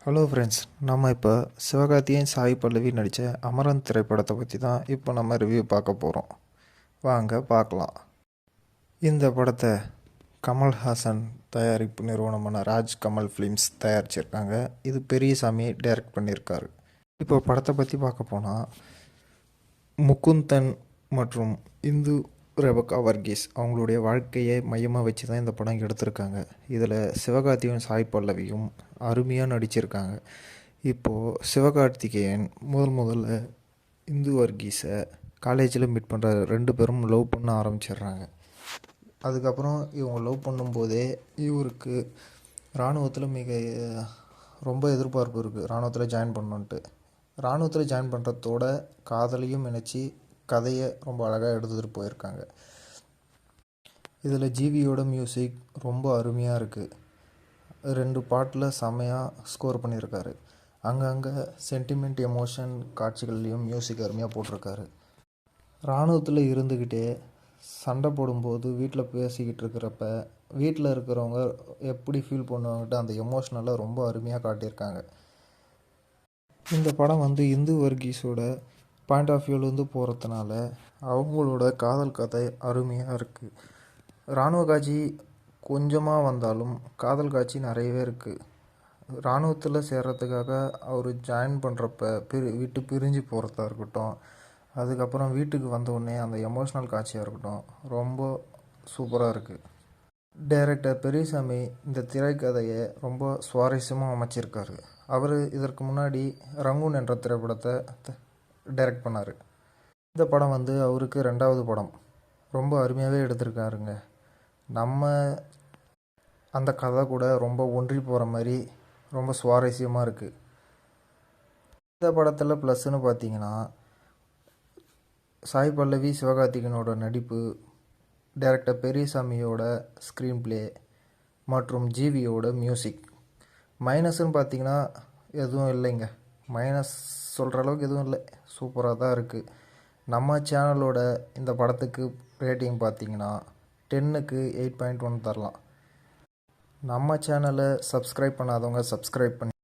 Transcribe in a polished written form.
Hello friends, நம்ம இப்போ சிவகார்த்திகேயன் சாய் பல்லவி நடித்த அமரன் திரைப்படத்தை பற்றி தான் இப்போ நம்ம ரிவ்யூ பார்க்க போகிறோம். வாங்க பார்க்கலாம். இந்த படத்தை கமல்ஹாசன் தயாரிப்பு நிறுவனமான ராஜ் கமல் ஃபிலிம்ஸ் தயாரிச்சிருக்காங்க. இது பெரியசாமி டைரக்ட் பண்ணியிருக்காரு. இப்போ படத்தை பற்றி பார்க்க போனால், முகுந்தன் மற்றும் இந்து ரெபக்கா வர்கீஸ் அவங்களுடைய வாழ்க்கையை மையமாக வச்சு தான் இந்த படம் எடுத்திருக்காங்க. இதில் சிவகார்த்திகேயன் சாய் பல்லவியும் அருமையாக நடிச்சிருக்காங்க. இப்போது சிவகார்த்திகேயன் முதல்ல இந்து வர்கீஸை காலேஜில் மீட் பண்ணுற 2 பேரும் லவ் பண்ண ஆரம்பிச்சிடுறாங்க. அதுக்கப்புறம் இவங்க லவ் பண்ணும்போதே இவருக்கு இராணுவத்தில் ரொம்ப எதிர்பார்ப்பு இருக்குது. இராணுவத்தில் ஜாயின் பண்ணணுன்ட்டு. இராணுவத்தில் ஜாயின் பண்ணுறதோட காதலையும் நினச்சி கதையை ரொம்ப அழகாக எடுத்துகிட்டு போயிருக்காங்க. இதில் ஜிவியோட மியூசிக் ரொம்ப அருமையாக இருக்குது. 2 பாட்டில் செம்மையாக ஸ்கோர் பண்ணியிருக்காரு. அங்கங்கே சென்டிமெண்ட் எமோஷன் காட்சிகள்லேயும் மியூசிக் அருமையாக போட்டிருக்காரு. இராணுவத்தில் இருந்துக்கிட்டே சண்டை போடும்போது வீட்டில் பேசிக்கிட்டு இருக்கிறப்ப வீட்டில் இருக்கிறவங்க எப்படி ஃபீல் பண்ணுவாங்கட்டு அந்த எமோஷ்னலாக ரொம்ப அருமையாக காட்டியிருக்காங்க. இந்த படம் இந்து வர்கீஸோட பாயிண்ட் ஆஃப் வியூலேருந்து போகிறதுனால அவங்களோட காதல் கதை அருமையாக இருக்குது. இராணுவ காட்சி கொஞ்சமாக வந்தாலும் காதல் காட்சி நிறையவே இருக்குது. இராணுவத்தில் சேர்கிறதுக்காக அவர் ஜாயின் பண்ணுறப்ப விட்டு பிரிஞ்சு போகிறதா இருக்கட்டும், அதுக்கப்புறம் வீட்டுக்கு வந்தவுடனே அந்த எமோஷ்னல் காட்சியாக இருக்கட்டும், ரொம்ப சூப்பராக இருக்குது. டைரக்டர் பெரியசாமி இந்த திரைக்கதையை ரொம்ப சுவாரஸ்யமாக அமைச்சிருக்காரு. அவர் இதற்கு முன்னாடி ரங்கூன் என்ற திரைப்படத்தை டைரக்ட் பண்ணார். இந்த படம் அவருக்கு 2வது படம். ரொம்ப அருமையாகவே எடுத்திருக்காருங்க. நம்ம அந்த கதை கூட ரொம்ப ஒன்றி போகிற மாதிரி ரொம்ப சுவாரஸ்யமாக இருக்குது. இந்த படத்தில் ப்ளஸ்ன்னு பார்த்தீங்கன்னா, சாய் பல்லவி சிவகார்த்திகேயனோட நடிப்பு, டைரக்டர் பெரியசாமியோட ஸ்க்ரீன் ப்ளே மற்றும் ஜிவியோட மியூசிக். மைனஸ்ன்னு பார்த்தீங்கன்னா எதுவும் இல்லைங்க. மைனஸ் சொல்கிற அளவுக்கு எதுவும் இல்லை. சூப்பராக தான் இருக்குது. நம்ம சேனலோட இந்த படத்துக்கு ரேட்டிங் பார்த்தீங்கன்னா 10க்கு 8.1 தரலாம். நம்ம சேனலை சப்ஸ்கிரைப் பண்ணாதவங்க சப்ஸ்கிரைப் பண்ணி